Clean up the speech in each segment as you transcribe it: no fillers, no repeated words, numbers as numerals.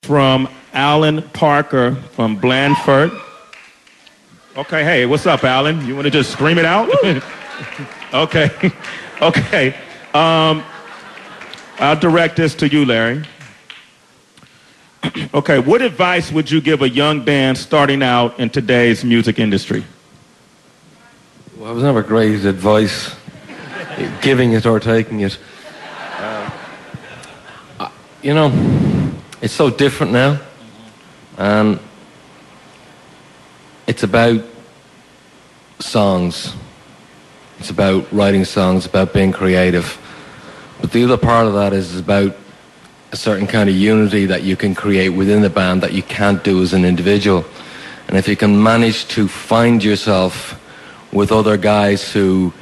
from Alan Parker from Blandford. Okay, hey, what's up, Alan? You want to just scream it out? Okay, okay. I'll direct this to you, Larry. Okay, what advice would you give a young band starting out in today's music industry? Well, I was never great at advice, giving it or taking it. You know, it's so different now. It's about songs. It's about writing songs, about being creative. But the other part of that is about a certain kind of unity that you can create within the band that you can't do as an individual. And if you can manage to find yourself with other guys who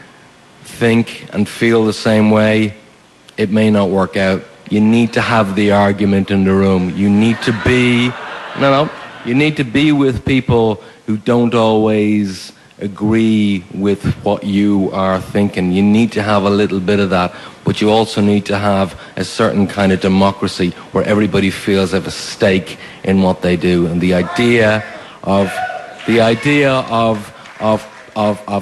think and feel the same way, it may not work out. You need to have the argument in the room. You need to be, you need to be with people who don't always agree with what you are thinking. You need to have a little bit of that, but you also need to have a certain kind of democracy where everybody feels they have a stake in what they do. And the idea of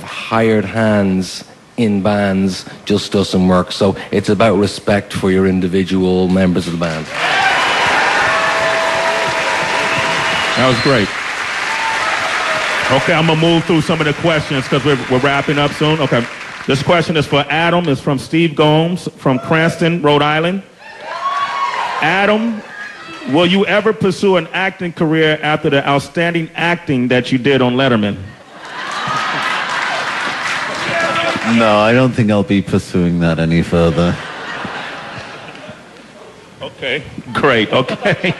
hired hands in bands just doesn't work. So it's about respect for your individual members of the band. That was great. Okay, I'm going to move through some of the questions because we're wrapping up soon. Okay, this question is for Adam. It's from Steve Gomes from Cranston, Rhode Island. Adam, will you ever pursue an acting career after the outstanding acting that you did on Letterman? No, I don't think I'll be pursuing that any further. Okay, great, okay.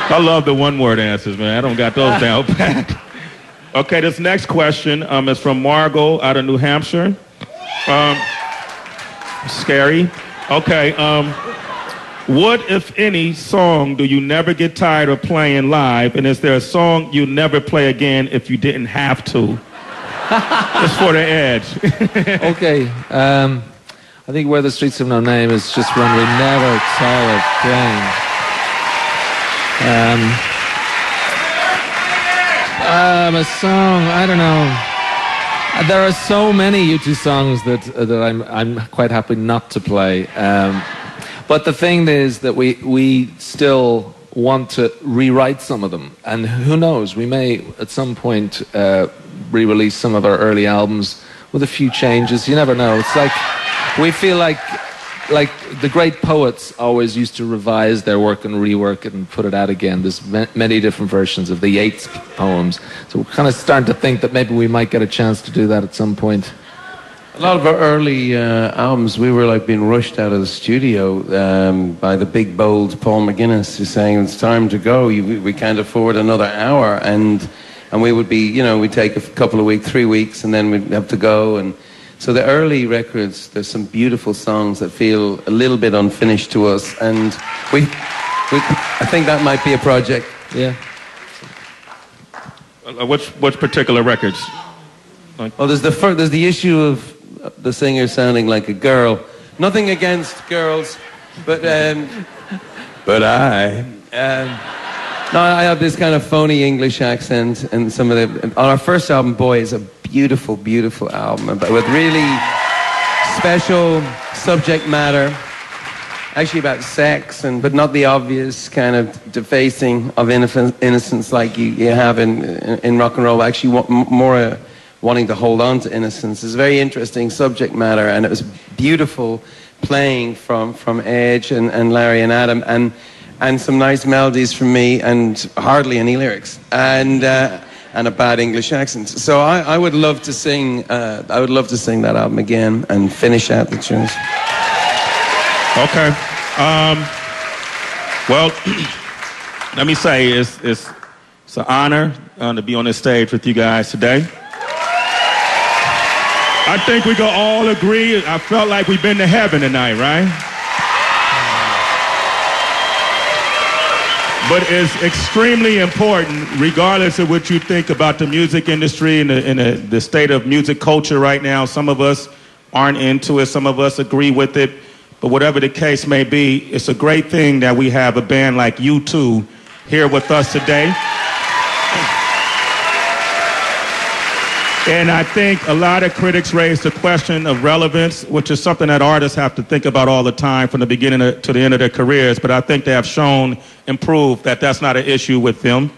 I love the one-word answers, man. I don't got those down pat. Okay, this next question is from Margot out of New Hampshire. Scary. Okay, what, if any, song do you never get tired of playing live? And is there a song you never play again if you didn't have to? Just for the edge. Okay, I think Where the Streets Have No Name is just one we never tire of playing. A song, I don't know. There are so many U2 songs that I'm quite happy not to play. But the thing is that we still want to rewrite some of them. And who knows, we may at some point re-release some of our early albums with a few changes. You never know. It's like, we feel like the great poets always used to revise their work and rework it and put it out again. There's many different versions of the Yeats poems. So we're kind of starting to think that maybe we might get a chance to do that at some point. A lot of our early albums, we were like being rushed out of the studio by the big, bold Paul McGuinness, who's saying, it's time to go. We can't afford another hour. And we would be, you know, we'd take a couple of weeks, 3 weeks, and then we'd have to go. And so the early records, there's some beautiful songs that feel a little bit unfinished to us. And I think that might be a project. Yeah. Which particular records? Oh, there's the issue of the singer sounding like a girl. Nothing against girls, but I have this kind of phony English accent, and some of the on our first album, Boy, is a beautiful, beautiful album, but with really special subject matter, actually about sex, but not the obvious kind of defacing of innocence like you have in rock and roll. Actually, more wanting to hold on to innocence. It's a very interesting subject matter, and it was beautiful playing from Edge and Larry and Adam, and some nice melodies from me, and hardly any lyrics, and a bad English accent. So I would love to sing. I would love to sing that album again and finish out the tunes. Okay. Well, let me say it's an honor to be on this stage with you guys today. I think we can all agree. I felt like we've been to heaven tonight, right? But it's extremely important, regardless of what you think about the music industry and the state of music culture right now. Some of us aren't into it. Some of us agree with it. But whatever the case may be, it's a great thing that we have a band like U2 here with us today. And I think a lot of critics raise the question of relevance, which is something that artists have to think about all the time from the beginning to the end of their careers. But I think they have shown and proved that that's not an issue with them.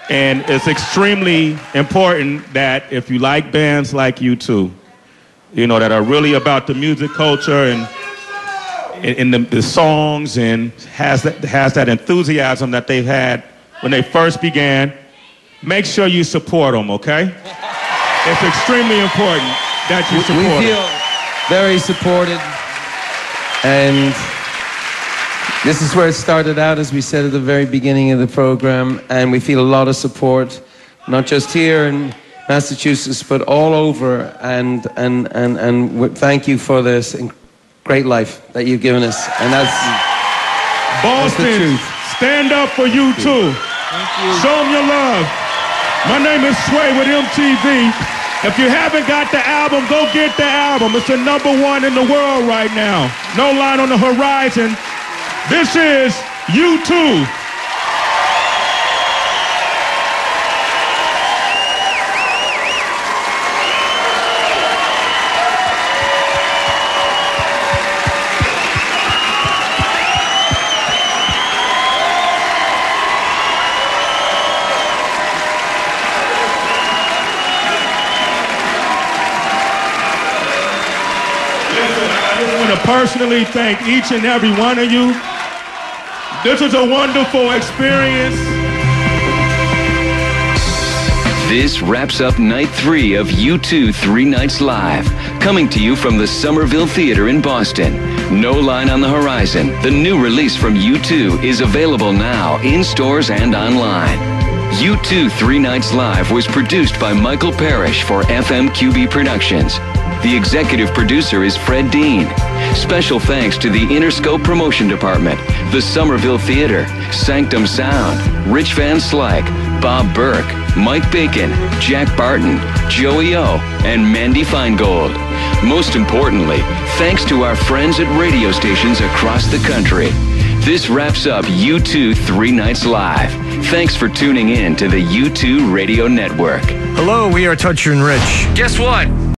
And it's extremely important that if you like bands like U2, you know, that are really about the music culture and the songs and has that enthusiasm that they've had when they first began, make sure you support them, okay? It's extremely important that you support them. We feel very supported, and this is where it started out, as we said at the very beginning of the program, and we feel a lot of support, not just here in Massachusetts, but all over, and thank you for this great life that you've given us, and that's Boston, the truth. Stand up for you too. Thank you. Show them your love. My name is Sway with MTV. If you haven't got the album, go get the album. It's the #1 in the world right now. No Line on the Horizon. This is U2. Personally thank each and every one of you. This is a wonderful experience. This wraps up night 3 of U2 3 Nights Live, coming to you from the Somerville Theater in Boston. No Line on the Horizon, the new release from U2, is available now in stores and online. U2 3 Nights Live was produced by Michael Parrish for FMQB Productions. The executive producer is Fred Dean. Special thanks to the Interscope Promotion Department, the Somerville Theater, Sanctum Sound, Rich Van Slyke, Bob Burke, Mike Bacon, Jack Barton, Joey O, and Mandy Feingold. Most importantly, thanks to our friends at radio stations across the country. This wraps up U2 3 Nights Live. Thanks for tuning in to the U2 Radio Network. Hello, we are Toucher and Rich. Guess what?